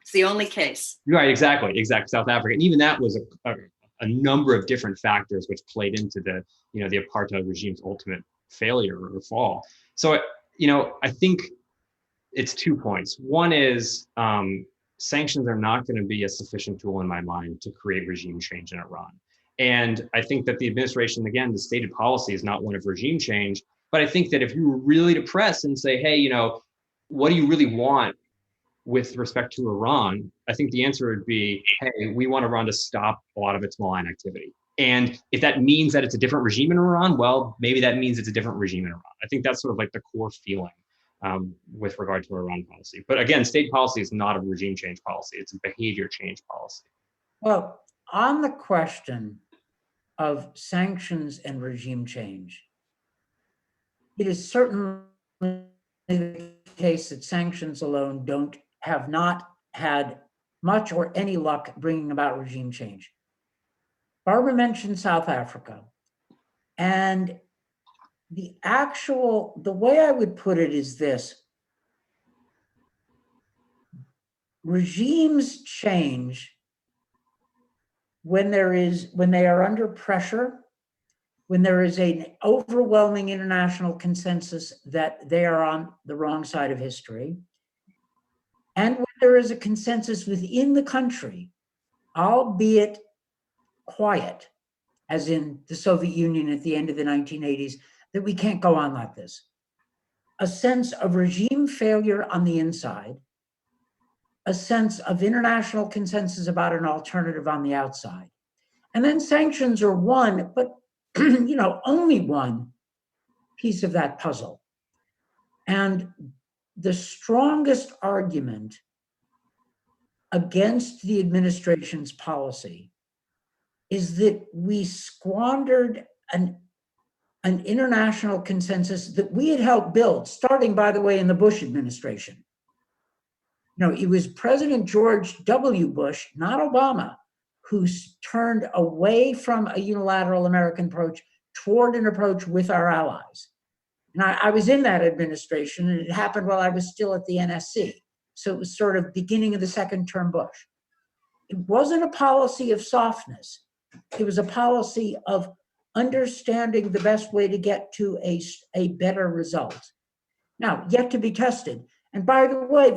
It's the only case. Right, exactly, South Africa, and even that was a number of different factors which played into the apartheid regime's ultimate failure or fall. So I think it's 2 points. One is sanctions are not going to be a sufficient tool in my mind to create regime change in Iran. And I think that the administration, again, the stated policy is not one of regime change. But I think that if you were really to press and say, hey, what do you really want with respect to Iran? I think the answer would be, hey, we want Iran to stop a lot of its malign activity. And if that means that it's a different regime in Iran, well, maybe that means it's a different regime in Iran. I think that's sort of like the core feeling with regard to Iran policy. But again, state policy is not a regime change policy. It's a behavior change policy. Well, on the question of sanctions and regime change, it is certainly the case that sanctions alone have not had much or any luck bringing about regime change. Barbara mentioned South Africa. And the way I would put it is this: regimes change when they are under pressure, when there is an overwhelming international consensus that they are on the wrong side of history, and when there is a consensus within the country, albeit quiet, as in the Soviet Union at the end of the 1980s, that we can't go on like this. A sense of regime failure on the inside, a sense of international consensus about an alternative on the outside. And then sanctions are one, but only one piece of that puzzle. And the strongest argument against the administration's policy is that we squandered an international consensus that we had helped build, starting, by the way, in the Bush administration. It was President George W. Bush, not Obama, who turned away from a unilateral American approach toward an approach with our allies. And I was in that administration, and it happened while I was still at the NSC. So it was sort of beginning of the second term Bush. It wasn't a policy of softness. It was a policy of understanding the best way to get to a better result. Now, yet to be tested. And by the way,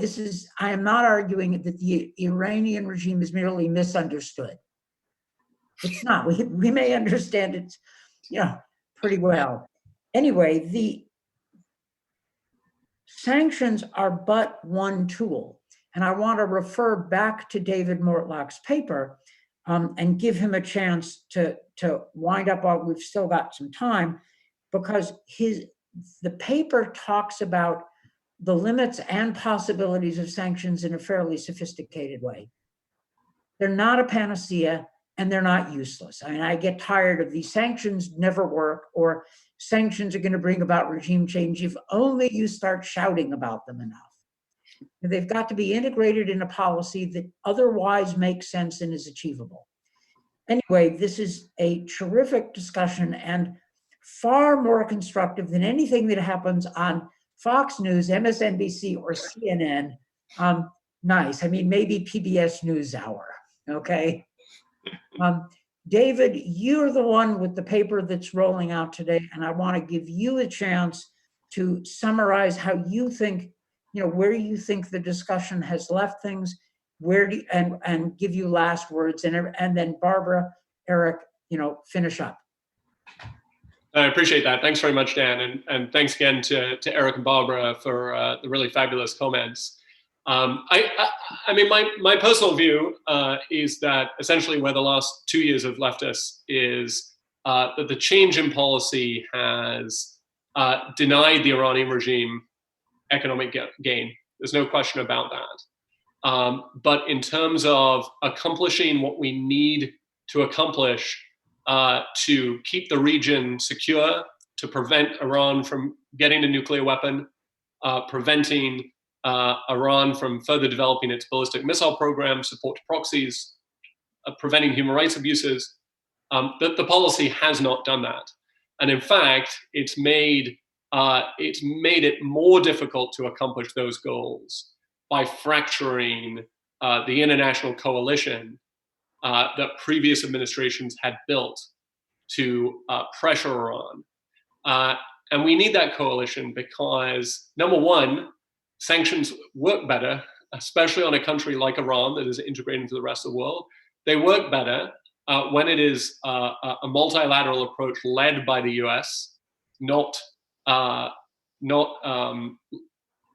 I am not arguing that the Iranian regime is merely misunderstood. It's not. We may understand it, pretty well. Anyway, the sanctions are but one tool. And I want to refer back to David Mortlock's paper and give him a chance to wind up while we've still got some time, because the paper talks about the limits and possibilities of sanctions in a fairly sophisticated way. They're not a panacea, and they're not useless. I mean, I get tired of these sanctions never work, or sanctions are going to bring about regime change if only you start shouting about them enough. They've got to be integrated in a policy that otherwise makes sense and is achievable. Anyway, this is a terrific discussion and far more constructive than anything that happens on Fox News, MSNBC, or CNN. Nice. I mean, maybe PBS NewsHour, okay? David, you're the one with the paper that's rolling out today, and I want to give you a chance to summarize how you think, where you think the discussion has left things, and give you last words, and then Barbara, Eric, finish up. I appreciate that. Thanks very much, Dan, and thanks again to Eric and Barbara for the really fabulous comments. I mean, my personal view is that essentially where the last 2 years have left us is that the change in policy has denied the Iranian regime economic gain. There's no question about that. But in terms of accomplishing what we need to accomplish to keep the region secure, to prevent Iran from getting a nuclear weapon, preventing Iran from further developing its ballistic missile program, support to proxies, preventing human rights abuses, the policy has not done that. And in fact, it's made it more difficult to accomplish those goals by fracturing the international coalition that previous administrations had built to pressure Iran. And we need that coalition because, number one, sanctions work better, especially on a country like Iran that is integrated into the rest of the world. They work better when it is a multilateral approach led by the US, not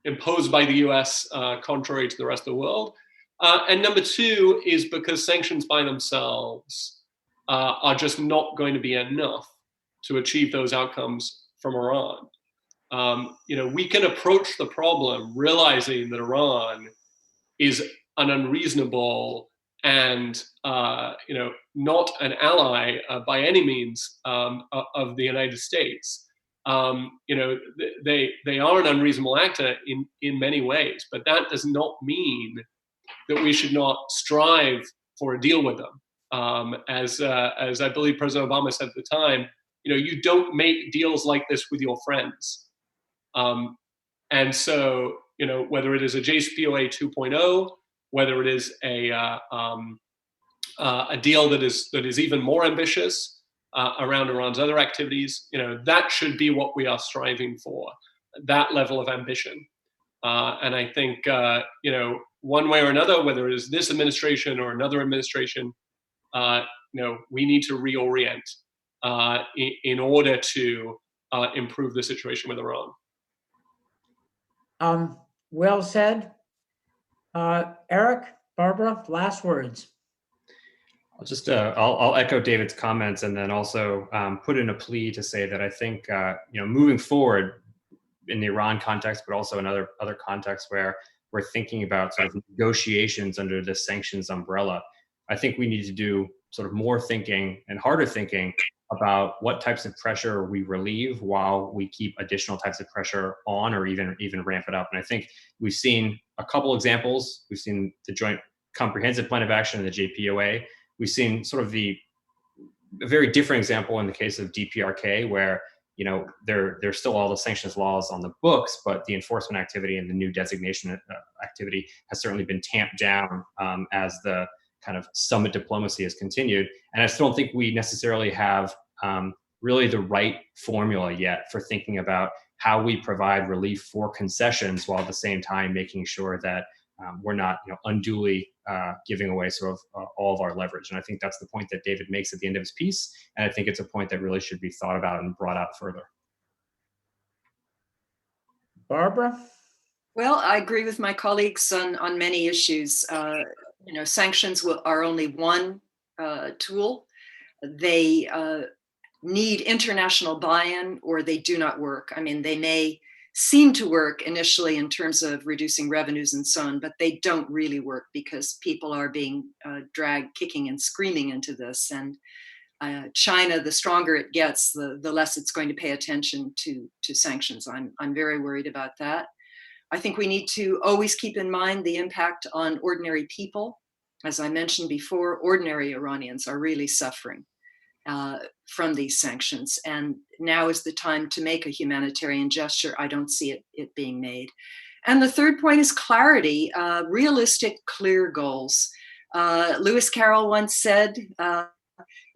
imposed by the US, contrary to the rest of the world. And number two is because sanctions by themselves are just not going to be enough to achieve those outcomes from Iran. We can approach the problem realizing that Iran is an unreasonable and not an ally by any means of the United States. They are an unreasonable actor in many ways, but that does not mean that we should not strive for a deal with them. As I believe President Obama said at the time, you don't make deals like this with your friends. And so, whether it is a JCPOA 2.0, whether it is a deal that is even more ambitious around Iran's other activities, that should be what we are striving for, that level of ambition. And I think, one way or another, whether it is this administration or another administration, we need to reorient in order to improve the situation with Iran. Well said. Eric, Barbara, last words. I'll just I'll echo David's comments, and then also put in a plea to say that I think moving forward in the Iran context, but also in other contexts where we're thinking about sort of negotiations under the sanctions umbrella, I think we need to do sort of more thinking and harder thinking about what types of pressure we relieve while we keep additional types of pressure on, or even ramp it up. And I think we've seen a couple examples. We've seen the Joint Comprehensive Plan of Action, the JPOA. We've seen sort of a very different example in the case of DPRK, where there's still all the sanctions laws on the books, but the enforcement activity and the new designation activity has certainly been tamped down as the kind of summit diplomacy has continued. And I still don't think we necessarily have really the right formula yet for thinking about how we provide relief for concessions while at the same time making sure that we're not unduly giving away sort of all of our leverage. And I think that's the point that David makes at the end of his piece. And I think it's a point that really should be thought about and brought out further. Barbara? Well, I agree with my colleagues on many issues. Sanctions are only one tool. They need international buy-in, or they do not work. I mean, they may seem to work initially in terms of reducing revenues and so on, but they don't really work because people are being dragged kicking and screaming into this. And China, the stronger it gets, the less it's going to pay attention to sanctions. I'm very worried about that. I think we need to always keep in mind the impact on ordinary people. As I mentioned before, ordinary Iranians are really suffering from these sanctions. And now is the time to make a humanitarian gesture. I don't see it being made. And the third point is clarity, realistic, clear goals. Lewis Carroll once said,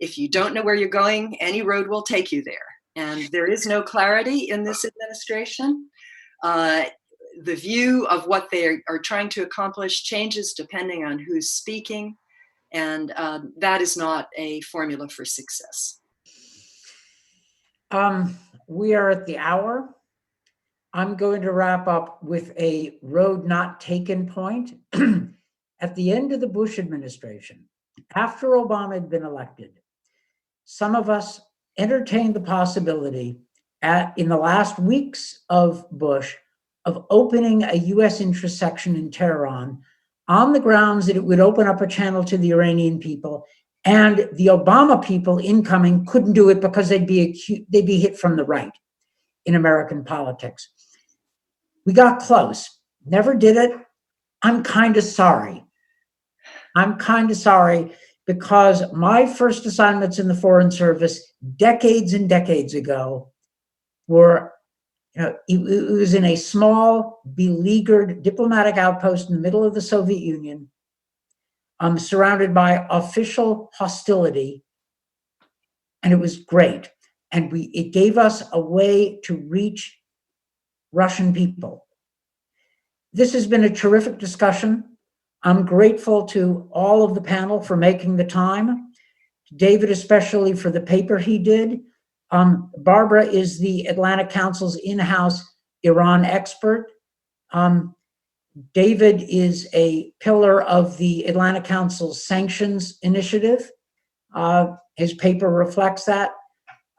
if you don't know where you're going, any road will take you there. And there is no clarity in this administration. The view of what they are trying to accomplish changes depending on who's speaking. And that is not a formula for success. We are at the hour. I'm going to wrap up with a road not taken point. At the end of the Bush administration, after Obama had been elected, some of us entertained the possibility in the last weeks of Bush of opening a US interest section in Tehran on the grounds that it would open up a channel to the Iranian people, and the Obama people incoming couldn't do it because they'd be hit from the right in American politics. We got close, never did it. I'm kind of sorry. Because my first assignments in the Foreign Service decades and decades ago were, it was in a small, beleaguered diplomatic outpost in the middle of the Soviet Union, surrounded by official hostility, and it was great. And it gave us a way to reach Russian people. This has been a terrific discussion. I'm grateful to all of the panel for making the time, David especially for the paper he did. Barbara is the Atlantic Council's in-house Iran expert. David is a pillar of the Atlantic Council's sanctions initiative. His paper reflects that.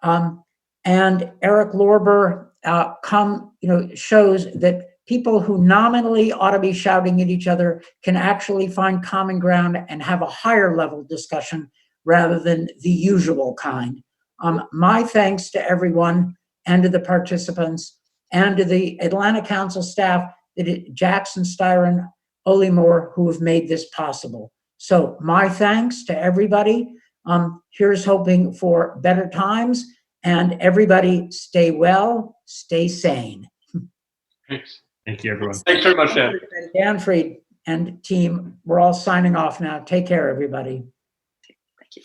And Eric Lorber shows that people who nominally ought to be shouting at each other can actually find common ground and have a higher level discussion rather than the usual kind. My thanks to everyone and to the participants and to the Atlantic Council staff, Jackson, Styron, Olimore, who have made this possible. So my thanks to everybody. Here's hoping for better times And everybody stay well, stay sane. Thanks. Thank you, everyone. Thanks very much, Dan. Dan Fried and team, we're all signing off now. Take care, everybody. Thank you.